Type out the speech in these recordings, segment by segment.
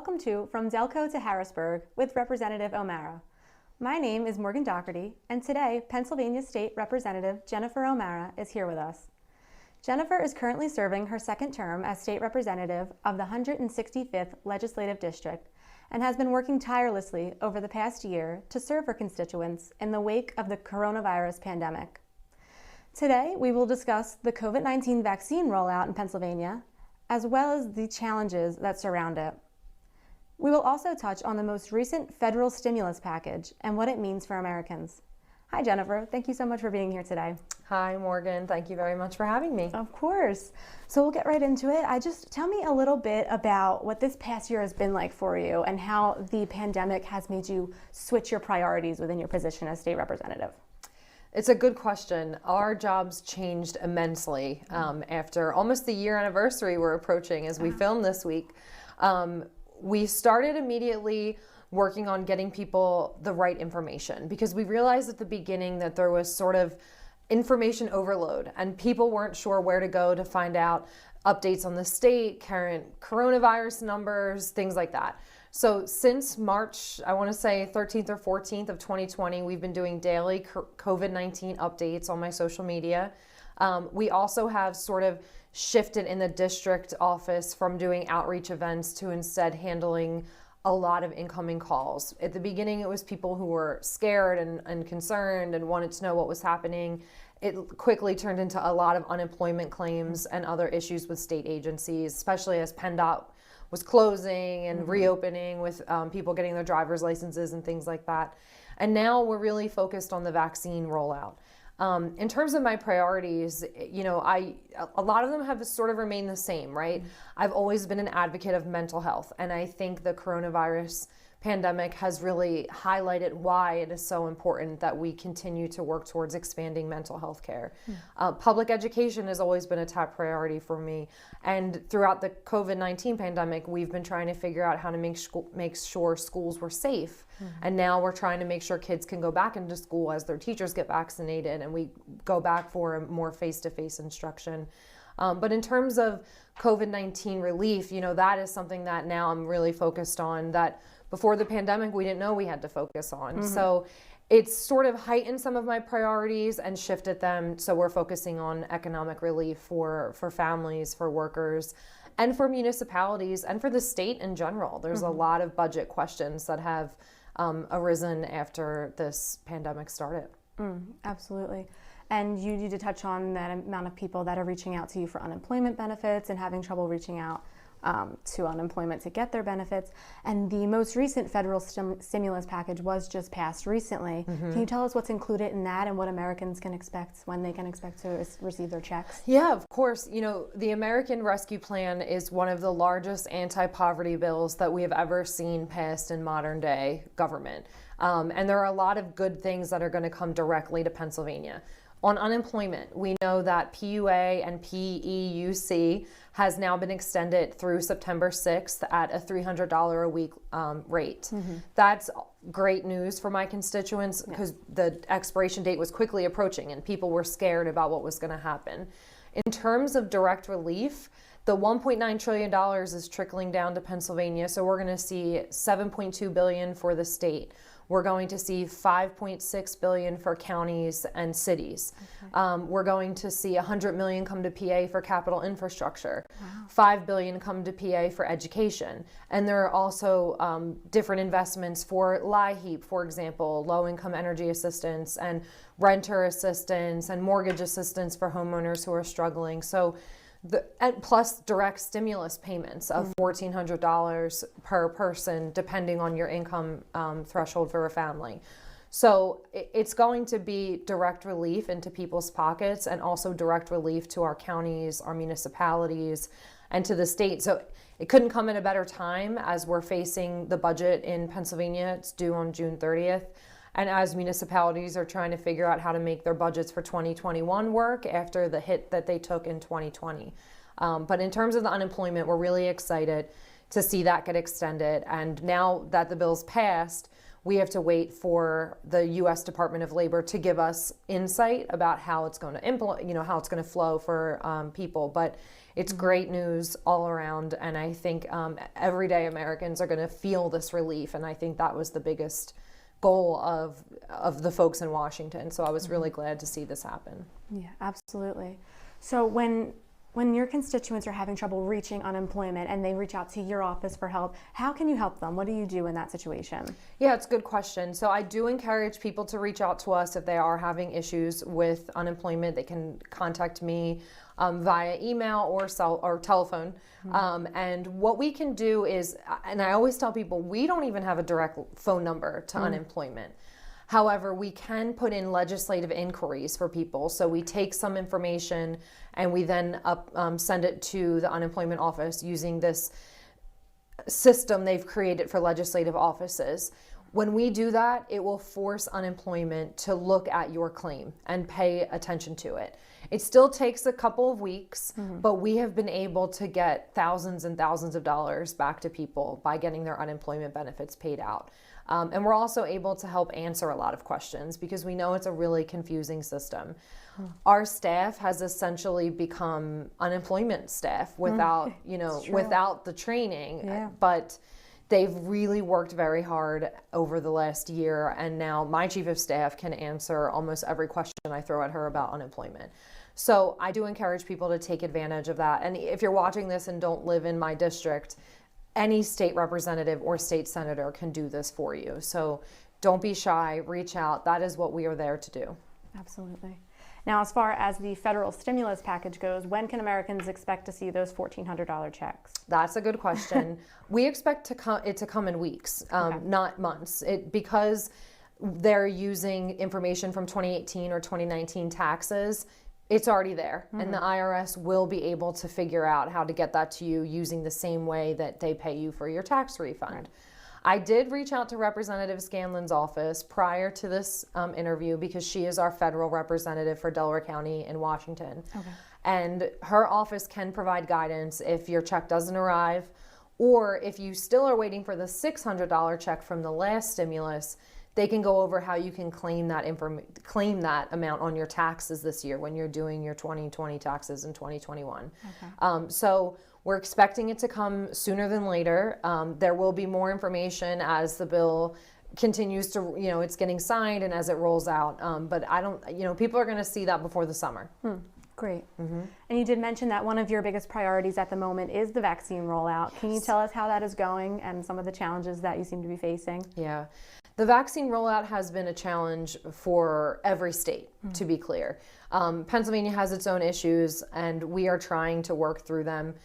welcome to From Delco to Harrisburg with Representative O'Mara. My name is Morgan Dougherty, and today Pennsylvania State Representative Jennifer O'Mara is here with us. Jennifer is currently serving her second term as state representative of the 165th Legislative District and has been working tirelessly over the past year to serve her constituents in the wake of the coronavirus pandemic. Today, we will discuss the COVID-19 vaccine rollout in Pennsylvania, as well as the challenges that surround it. We will also touch on the most recent federal stimulus package and what it means for Americans. Hi, Jennifer. Thank you so much for being here today. Hi, Morgan. Thank you very much for having me. Of course. So we'll get right into it. Tell me a little bit about what this past year has been like for you and how the pandemic has made you switch your priorities within your position as state representative. It's a good question. Our jobs changed immensely after almost the year anniversary we're approaching as we film this week. We started immediately working on getting people the right information because we realized at the beginning that there was sort of information overload and people weren't sure where to go to find out updates on the state, current coronavirus numbers, things like that. So since March, I want to say 13th or 14th of 2020, we've been doing daily COVID-19 updates on my social media. We also have sort of shifted in the district office from doing outreach events to instead handling a lot of incoming calls. At the beginning, it was people who were scared and concerned and wanted to know what was happening. It quickly turned into a lot of unemployment claims and other issues with state agencies, especially as PennDOT was closing and reopening with people getting their driver's licenses and things like that. And now we're really focused on the vaccine rollout. In terms of my priorities, a lot of them have sort of remained the same, right? I've always been an advocate of mental health, and I think the coronavirus pandemic has really highlighted why it is so important that we continue to work towards expanding mental health care. Public education has always been a top priority for me, and throughout the COVID-19 pandemic, we've been trying to figure out how to make sure schools were safe. And now we're trying to make sure kids can go back into school as their teachers get vaccinated and we go back for more face-to-face instruction. But in terms of COVID-19 relief, that is something that now I'm really focused on that before the pandemic, we didn't know we had to focus on. So it's sort of heightened some of my priorities and shifted them. So we're focusing on economic relief for families, for workers, and for municipalities, and for the state in general. There's a lot of budget questions that have arisen after this pandemic started. Absolutely. And you need to touch on that amount of people that are reaching out to you for unemployment benefits and having trouble reaching out to unemployment to get their benefits. And the most recent federal stimulus package was just passed recently. Can you tell us what's included in that and what Americans can expect when they can expect to receive their checks? Yeah, of course. The American Rescue Plan is one of the largest anti-poverty bills that we have ever seen passed in modern day government. And there are a lot of good things that are going to come directly to Pennsylvania. On unemployment, we know that PUA and PEUC has now been extended through September 6th at a $300 a week rate. That's great news for my constituents because the expiration date was quickly approaching and people were scared about what was going to happen. In terms of direct relief, the $1.9 trillion is trickling down to Pennsylvania, so we're going to see $7.2 billion for the state. We're going to see $5.6 billion for counties and cities. We're going to see $100 million come to PA for capital infrastructure, $5 billion come to PA for education. And there are also different investments for LIHEAP, for example, low-income energy assistance and renter assistance and mortgage assistance for homeowners who are struggling. And plus direct stimulus payments of $1,400 per person, depending on your income threshold for a family. So it's going to be direct relief into people's pockets and also direct relief to our counties, our municipalities, and to the state. So it couldn't come at a better time as we're facing the budget in Pennsylvania. It's due on June 30th. And as municipalities are trying to figure out how to make their budgets for 2021 work after the hit that they took in 2020. But in terms of the unemployment, we're really excited to see that get extended. And now that the bill's passed, we have to wait for the U.S. Department of Labor to give us insight about how it's going to how it's going to flow for people. But it's great news all around, and I think everyday Americans are going to feel this relief, and I think that was the biggest goal of the folks in Washington. So I was really glad to see this happen. Yeah, absolutely. So when your constituents are having trouble reaching unemployment and they reach out to your office for help, how can you help them? What do you do in that situation? Yeah, it's a good question. So I do encourage people to reach out to us if they are having issues with unemployment. They can contact me via email or telephone. And what we can do is, and I always tell people, we don't even have a direct phone number to unemployment. However, we can put in legislative inquiries for people. So we take some information and we then send it to the unemployment office using this system they've created for legislative offices. When we do that, it will force unemployment to look at your claim and pay attention to it. It still takes a couple of weeks, but we have been able to get thousands and thousands of dollars back to people by getting their unemployment benefits paid out. And we're also able to help answer a lot of questions because we know it's a really confusing system. Our staff has essentially become unemployment staff without, without the training, but they've really worked very hard over the last year. And now my chief of staff can answer almost every question I throw at her about unemployment. So I do encourage people to take advantage of that. And if you're watching this and don't live in my district, any state representative or state senator can do this for you. So don't be shy, reach out. That is what we are there to do. Absolutely. Now, as far as the federal stimulus package goes, when can Americans expect to see those $1,400 checks? That's a good question. We expect it to come in weeks, not months. Because they're using information from 2018 or 2019 taxes, it's already there, and the IRS will be able to figure out how to get that to you using the same way that they pay you for your tax refund. Right. I did reach out to Representative Scanlon's office prior to this interview because she is our federal representative for Delaware County in Washington. Okay. And her office can provide guidance if your check doesn't arrive, or if you still are waiting for the $600 check from the last stimulus. They can go over how you can claim that amount on your taxes this year when you're doing your 2020 taxes in 2021. Okay. So we're expecting it to come sooner than later. There will be more information as the bill continues to, it's getting signed and as it rolls out. But people are going to see that before the summer. Great. And you did mention that one of your biggest priorities at the moment is the vaccine rollout. Yes. Can you tell us how that is going and some of the challenges that you seem to be facing? Yeah. The vaccine rollout has been a challenge for every state, to be clear. Pennsylvania has its own issues, and we are trying to work through them.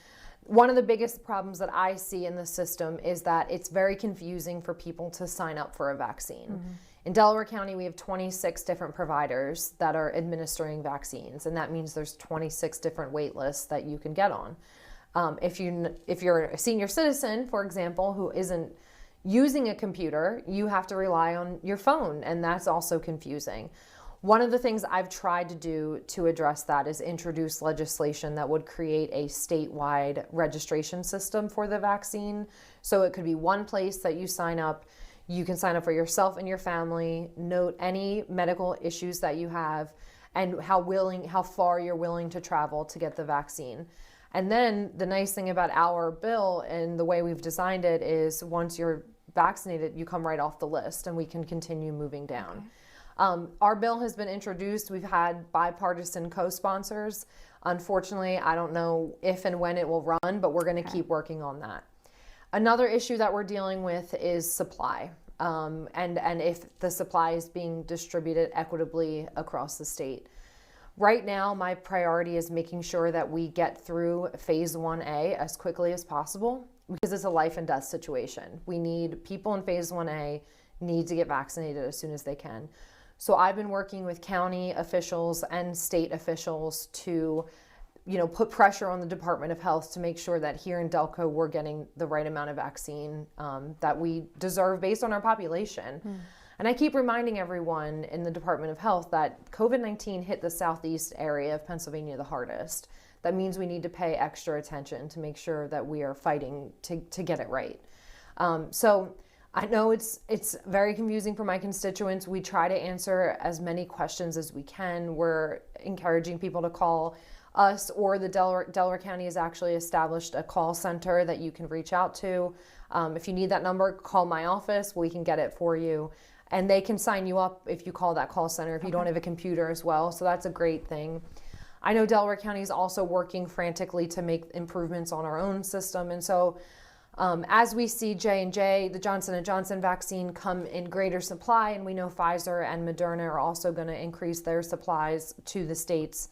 One of the biggest problems that I see in the system is that it's very confusing for people to sign up for a vaccine. In Delaware County, we have 26 different providers that are administering vaccines, and that means there's 26 different wait lists that you can get on. If you're a senior citizen, for example, who isn't using a computer, you have to rely on your phone, and that's also confusing. One of the things I've tried to do to address that is introduce legislation that would create a statewide registration system for the vaccine. So it could be one place that you sign up. You can sign up for yourself and your family, note any medical issues that you have, and how far you're willing to travel to get the vaccine. And then the nice thing about our bill and the way we've designed it is once you're vaccinated, you come right off the list and we can continue moving down. Okay. Our bill has been introduced. We've had bipartisan co-sponsors. Unfortunately, I don't know if and when it will run, but we're going to keep working on that. Another issue that we're dealing with is supply, and if the supply is being distributed equitably across the state. Right now, my priority is making sure that we get through phase 1A as quickly as possible because it's a life and death situation. We need people in phase 1A need to get vaccinated as soon as they can. So I've been working with county officials and state officials to, put pressure on the Department of Health to make sure that here in Delco we're getting the right amount of vaccine that we deserve based on our population. And I keep reminding everyone in the Department of Health that COVID-19 hit the southeast area of Pennsylvania the hardest. That means we need to pay extra attention to make sure that we are fighting to get it right. So I know it's very confusing for my constituents. We try to answer as many questions as we can. We're encouraging people to call us, or the Delaware County has actually established a call center that you can reach out to. If you need that number, call my office. We can get it for you. And they can sign you up if you call that call center if you don't have a computer as well. So that's a great thing. I know Delaware County is also working frantically to make improvements on our own system. And so as we see J&J, the Johnson & Johnson vaccine, come in greater supply, and we know Pfizer and Moderna are also going to increase their supplies to the states,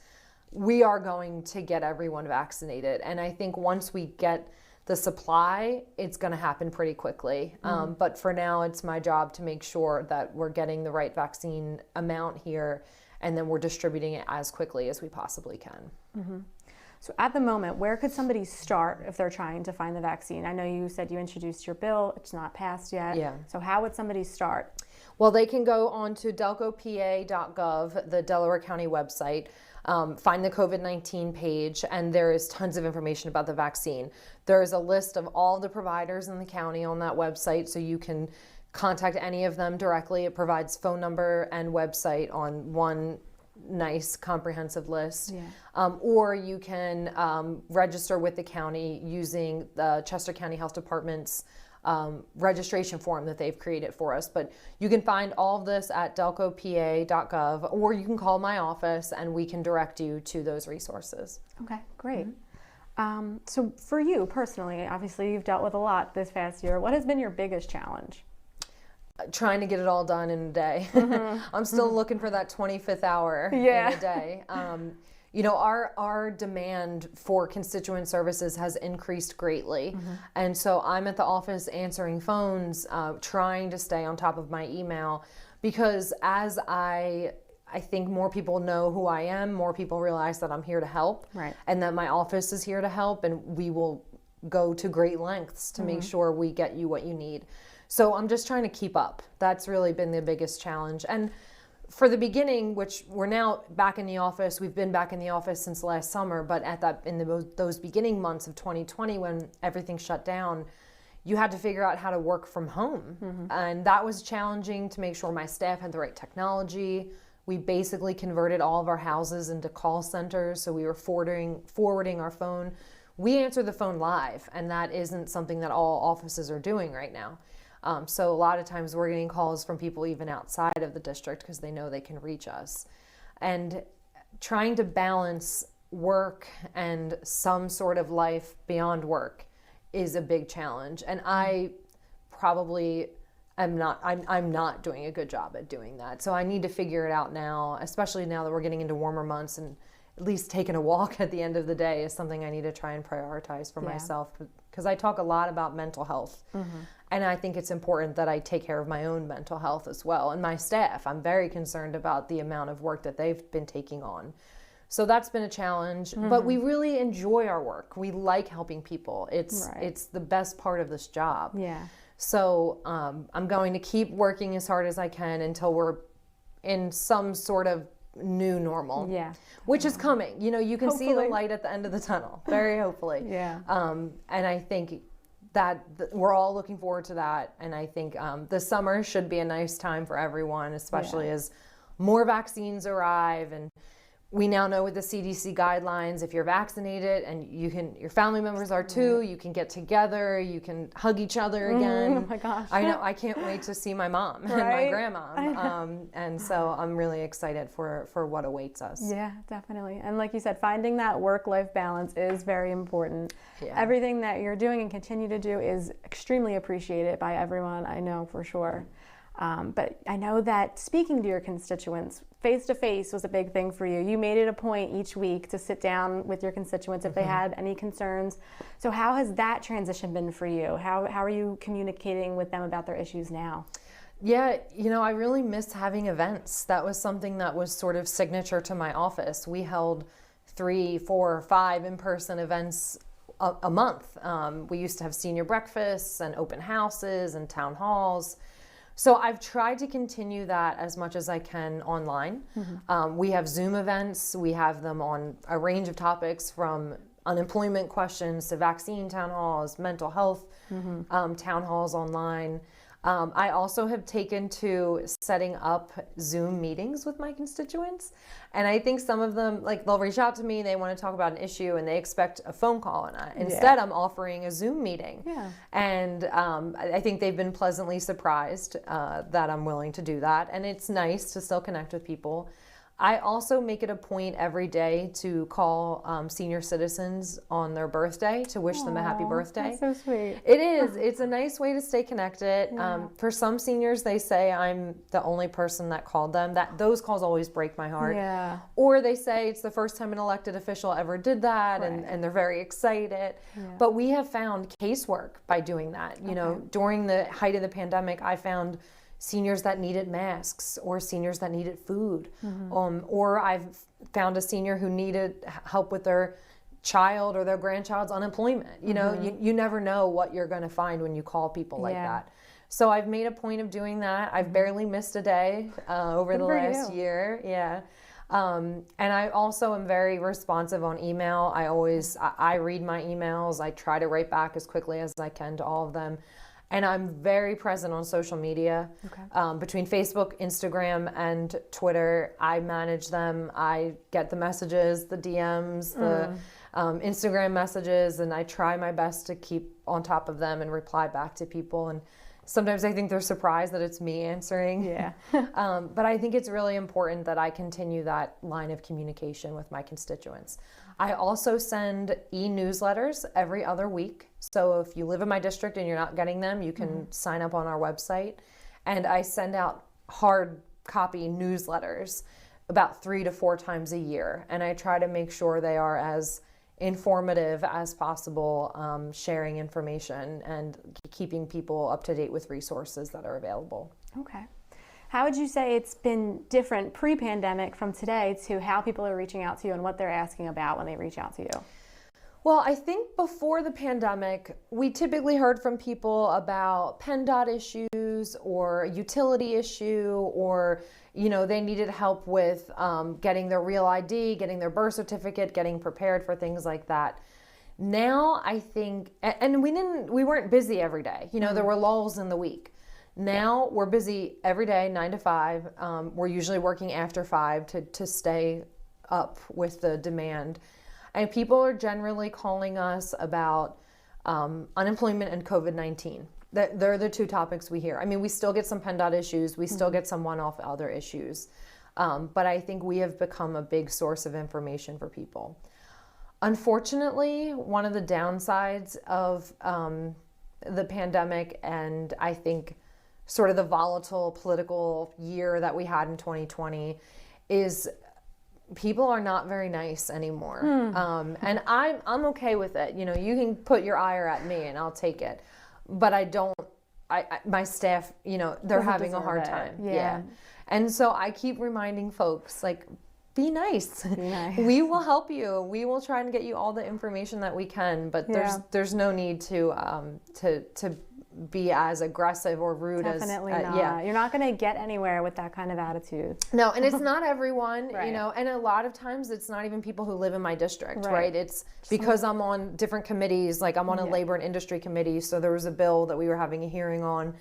we are going to get everyone vaccinated. And I think once we get the supply, it's going to happen pretty quickly. But for now, it's my job to make sure that we're getting the right vaccine amount here, and then we're distributing it as quickly as we possibly can. So at the moment, where could somebody start if they're trying to find the vaccine? I know you said you introduced your bill. It's not passed yet. Yeah. So how would somebody start? Well, they can go on to delcopa.gov, the Delaware County website, find the COVID-19 page, and there is tons of information about the vaccine. There is a list of all the providers in the county on that website, so you can contact any of them directly. It provides phone number and website on one nice comprehensive list. Or you can register with the county using the Chester County Health Department's registration form that they've created for us. But you can find all of this at delcopa.gov, or you can call my office and we can direct you to those resources. Okay, great. So for you personally, obviously you've dealt with a lot this past year. What has been your biggest challenge? Trying to get it all done in a day. I'm still looking for that 25th hour in a day. You know, our demand for constituent services has increased greatly. And so I'm at the office answering phones, trying to stay on top of my email, because as I think more people know who I am, more people realize that I'm here to help, and that my office is here to help, and we will go to great lengths to make sure we get you what you need. So I'm just trying to keep up. That's really been the biggest challenge. And for the beginning, which we're now back in the office, we've been back in the office since last summer, but those beginning months of 2020 when everything shut down, you had to figure out how to work from home. And that was challenging to make sure my staff had the right technology. We basically converted all of our houses into call centers, so we were forwarding our phone. We answer the phone live, and that isn't something that all offices are doing right now. So a lot of times we're getting calls from people even outside of the district because they know they can reach us. And trying to balance work and some sort of life beyond work is a big challenge. And I probably I'm not doing a good job at doing that. So I need to figure it out now, especially now that we're getting into warmer months, and at least taking a walk at the end of the day is something I need to try and prioritize for myself, because I talk a lot about mental health. And I think it's important that I take care of my own mental health as well. And my staff, I'm very concerned about the amount of work that they've been taking on. So that's been a challenge, but we really enjoy our work. We like helping people. It's the best part of this job. So I'm going to keep working as hard as I can until we're in some sort of new normal, which is coming. You know, you can see the light at the end of the tunnel, very hopefully. And I think that we're all looking forward to that. And I think the summer should be a nice time for everyone, especially as more vaccines arrive. And we now know with the CDC guidelines, if you're vaccinated and your family members are too, you can get together, you can hug each other again. Oh my gosh. I know, I can't wait to see my mom and my grandma. And so I'm really excited for what awaits us. Yeah, definitely. And like you said, finding that work-life balance is very important. Everything that you're doing and continue to do is extremely appreciated by everyone, I know for sure. But I know that speaking to your constituents face-to-face was a big thing for you. You made it a point each week to sit down with your constituents if they had any concerns. So how has that transition been for you? How are you communicating with them about their issues now? Yeah, you know, I really miss having events. That was something that was sort of signature to my office. We held 3, 4, 5 in-person events a month. We used to have senior breakfasts and open houses and town halls. So I've tried to continue that as much as I can online. We have Zoom events. We have them on a range of topics, from unemployment questions to vaccine town halls, mental health town halls online. I also have taken to setting up Zoom meetings with my constituents. And I think some of them, like, they'll reach out to me, they want to talk about an issue, and they expect a phone call. And instead, I'm offering a Zoom meeting. Yeah. And I think they've been pleasantly surprised that I'm willing to do that. And it's nice to still connect with people. I also make it a point every day to call senior citizens on their birthday to wish them a happy birthday. That's so sweet. It is. It's a nice way to stay connected. Yeah. For some seniors, they say I'm the only person that called them. Those calls always break my heart. Yeah. Or they say it's the first time an elected official ever did that, Right. and they're very excited. Yeah. But we have found casework by doing that. You know, during the height of the pandemic, I found seniors that needed masks, or seniors that needed food, or I've found a senior who needed help with their child or their grandchild's unemployment. You know, you never know what you're going to find when you call people like that. So I've made a point of doing that. I've barely missed a day over the last year. Yeah. And I also am very responsive on email. I read my emails. I try to write back as quickly as I can to all of them. And I'm very present on social media. Between Facebook, Instagram, and Twitter, I manage them. I get the messages, the DMs, the Instagram messages, and I try my best to keep on top of them and reply back to people. And sometimes I think they're surprised that it's me answering. Yeah. But I think it's really important that I continue that line of communication with my constituents. I also send e-newsletters every other week. So if you live in my district and you're not getting them, you can sign up on our website. And I send out hard copy newsletters about 3 to 4 times a year. And I try to make sure they are as informative as possible, sharing information and keeping people up to date with resources that are available. Okay. How would you say it's been different pre-pandemic from today to how people are reaching out to you and what they're asking about when they reach out to you? Well, I think before the pandemic, we typically heard from people about PennDOT issues or utility issue, or, you know, they needed help with getting their real ID, getting their birth certificate, getting prepared for things like that. Now, I think, and we weren't busy every day. You know, there were lulls in the week. Now we're busy every day, 9 to 5. We're usually working after 5 to stay up with the demand. And people are generally calling us about unemployment and COVID-19. They're the two topics we hear. I mean, we still get some PennDOT issues. We still get some one-off other issues. But I think we have become a big source of information for people. Unfortunately, one of the downsides of the pandemic, and I think sort of the volatile political year that we had in 2020, is people are not very nice anymore. And I'm okay with it. You know, you can put your ire at me and I'll take it. But my staff, you know, they're having a hard time. Yeah. And so I keep reminding folks, like, be nice. Be nice. We will help you. We will try and get you all the information that we can, but there's no need to be as aggressive or rude. Definitely as not. yeah. You're not going to get anywhere with that kind of attitude. No, and it's not everyone, Right. you know, and a lot of times it's not even people who live in my district, right? It's because I'm on different committees, like I'm on a labor and industry committee, so there was a bill that we were having a hearing on,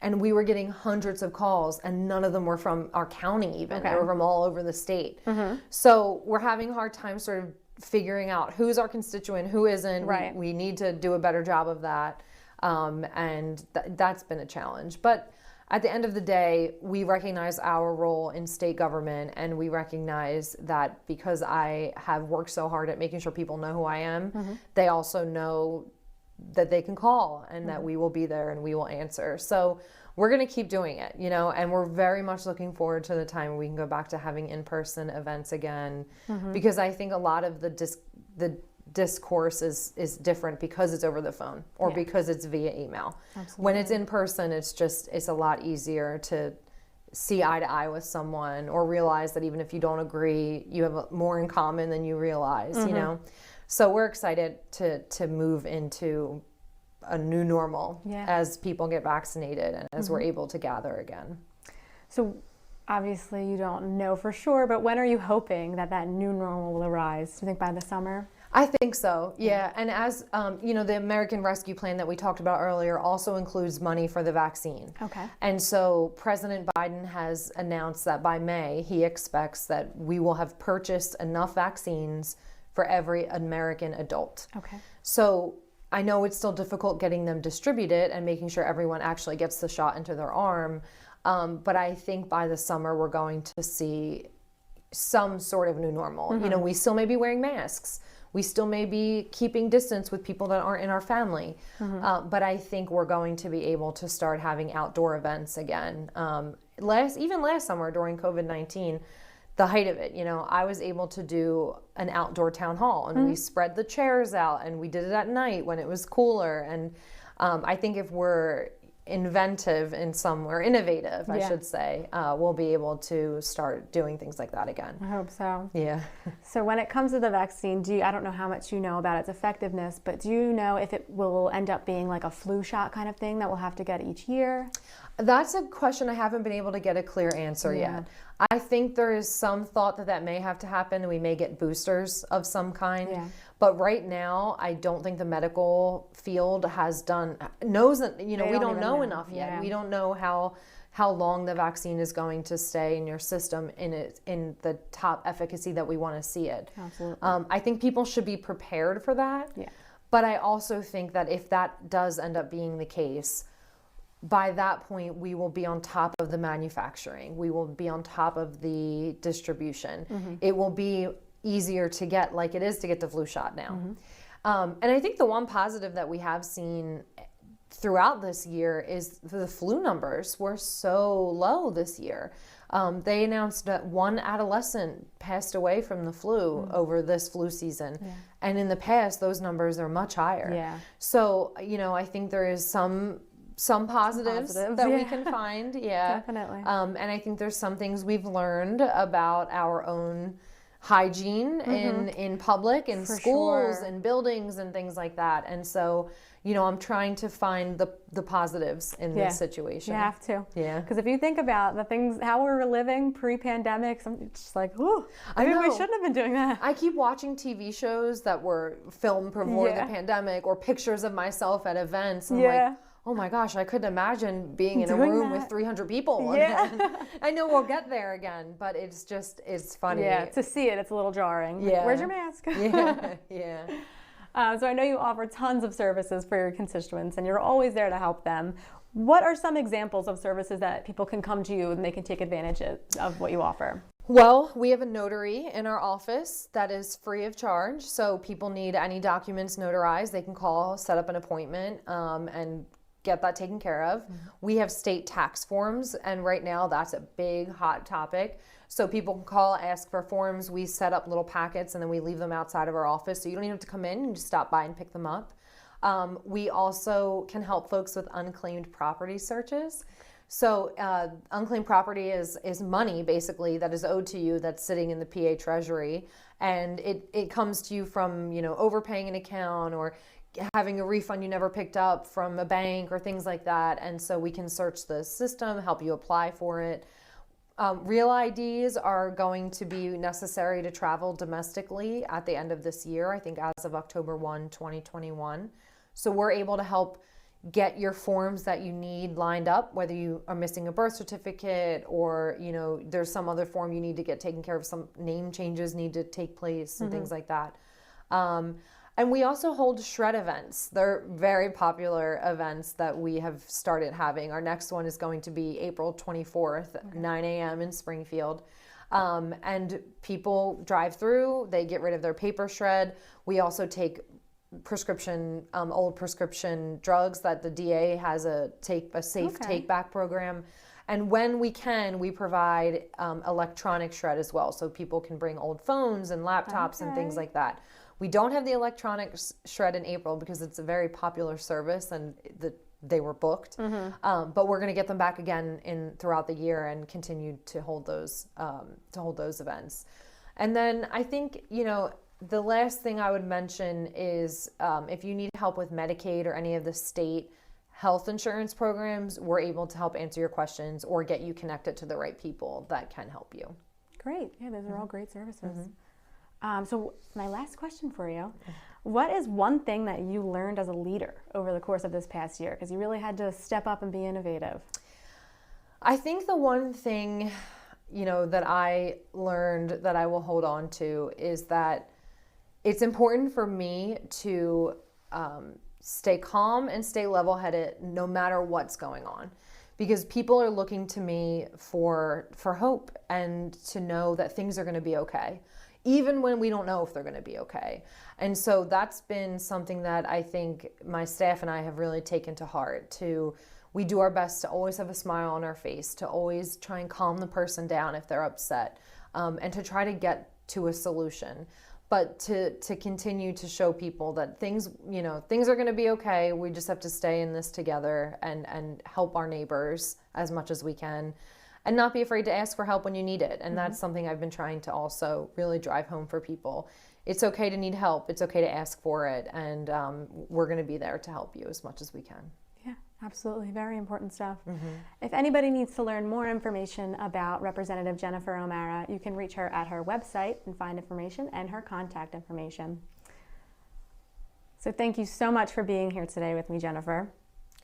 and we were getting hundreds of calls, and none of them were from our county even. They were from all over the state. So we're having a hard time sort of figuring out who's our constituent, who isn't. Right. We need to do a better job of that. And that's been a challenge. But at the end of the day, we recognize our role in state government, and we recognize that because I have worked so hard at making sure people know who I am, they also know that they can call and that we will be there and we will answer. So we're going to keep doing it, you know, and we're very much looking forward to the time we can go back to having in-person events again, because I think a lot of the discourse is different because it's over the phone or because it's via email. Absolutely. When it's in person, it's a lot easier to see eye to eye with someone, or realize that even if you don't agree, you have more in common than you realize, you know? So we're excited to move into a new normal as people get vaccinated and as we're able to gather again. So obviously you don't know for sure, but when are you hoping that new normal will arise? Do you think by the summer? I think so, yeah. And as the American Rescue Plan that we talked about earlier also includes money for the vaccine. Okay. And so President Biden has announced that by May, he expects that we will have purchased enough vaccines for every American adult. Okay. So I know it's still difficult getting them distributed and making sure everyone actually gets the shot into their arm. But I think by the summer, we're going to see some sort of new normal. Mm-hmm. We still may be wearing masks. We still may be keeping distance with people that aren't in our family. Mm-hmm. But I think we're going to be able to start having outdoor events again. Last summer during COVID-19, the height of it, I was able to do an outdoor town hall, and we spread the chairs out, and we did it at night when it was cooler. And I think if we're inventive or innovative, I should say, we'll be able to start doing things like that again. I hope so. Yeah. So when it comes to the vaccine, I don't know how much you know about its effectiveness, but do you know if it will end up being like a flu shot kind of thing that we'll have to get each year? That's a question I haven't been able to get a clear answer yet. I think there is some thought that may have to happen, and we may get boosters of some kind. Yeah. But right now, I don't think the medical field knows that, we don't know enough yet. Yeah. We don't know how long the vaccine is going to stay in your system in the top efficacy that we want to see it. Absolutely. I think people should be prepared for that. Yeah. But I also think that if that does end up being the case, by that point, we will be on top of the manufacturing. We will be on top of the distribution. Mm-hmm. It will be easier to get, like it is to get the flu shot now. Mm-hmm. And I think the one positive that we have seen throughout this year is the flu numbers were so low this year. They announced that one adolescent passed away from the flu over this flu season. Yeah. And in the past, those numbers are much higher. Yeah. So, I think there is some positives that we can find. Yeah. Definitely. And I think there's some things we've learned about our own hygiene in public, in schools and buildings and things like that. And so, I'm trying to find the positives in this situation. You have to. Yeah. Because if you think about the things, how we were living pre-pandemic, it's just like, ooh, we shouldn't have been doing that. I keep watching TV shows that were filmed before the pandemic, or pictures of myself at events. And I'm like, oh my gosh, I couldn't imagine being in a room with 300 people. Yeah. I know we'll get there again, but it's funny. Yeah, to see it, it's a little jarring. Yeah. Like, where's your mask? Yeah. So I know you offer tons of services for your constituents, and you're always there to help them. What are some examples of services that people can come to you and they can take advantage of what you offer? Well, we have a notary in our office that is free of charge. So people need any documents notarized, they can call, set up an appointment, and get that taken care of. Mm-hmm. We have state tax forms, and right now that's a big hot topic. So people can call, ask for forms. We set up little packets, and then we leave them outside of our office. So you don't even have to come in, you just stop by and pick them up. We also can help folks with unclaimed property searches. So unclaimed property is money, basically, that is owed to you that's sitting in the PA Treasury. And it comes to you from, overpaying an account or having a refund you never picked up from a bank or things like that. And so we can search the system, help you apply for it. Real IDs are going to be necessary to travel domestically at the end of this year, I think as of October 1, 2021. So we're able to help get your forms that you need lined up, whether you are missing a birth certificate or, there's some other form you need to get taken care of, some name changes need to take place and things like that. And we also hold shred events. They're very popular events that we have started having. Our next one is going to be April 24th, 9 a.m. in Springfield. And people drive through, they get rid of their paper shred. We also take old prescription drugs that the DA has a safe take back program. And when we can, we provide electronic shred as well. So people can bring old phones and laptops and things like that. We don't have the electronic shred in April because it's a very popular service and they were booked. But we're going to get them back again throughout the year and continue to hold those events. And then I think, the last thing I would mention is if you need help with Medicaid or any of the state health insurance programs, we're able to help answer your questions or get you connected to the right people that can help you. Great. Yeah, those are all great services. So my last question for you, what is one thing that you learned as a leader over the course of this past year? Because you really had to step up and be innovative. I think the one thing, that I learned that I will hold on to is that it's important for me to stay calm and stay level-headed no matter what's going on, because people are looking to me for hope and to know that things are going to be okay, even when we don't know if they're going to be okay. And so that's been something that I think my staff and I have really taken to heart. We do our best to always have a smile on our face, to always try and calm the person down if they're upset, and to try to get to a solution. But to continue to show people that things are going to be okay. We just have to stay in this together and help our neighbors as much as we can, and not be afraid to ask for help when you need it. And that's something I've been trying to also really drive home for people. It's okay to need help. It's okay to ask for it. And we're going to be there to help you as much as we can. Yeah, absolutely. Very important stuff. If anybody needs to learn more information about Representative Jennifer O'Mara, you can reach her at her website and find information and her contact information. So thank you so much for being here today with me, Jennifer.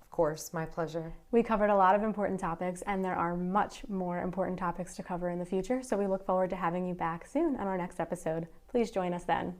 Of course, my pleasure. We covered a lot of important topics, and there are much more important topics to cover in the future, so we look forward to having you back soon on our next episode. Please join us then.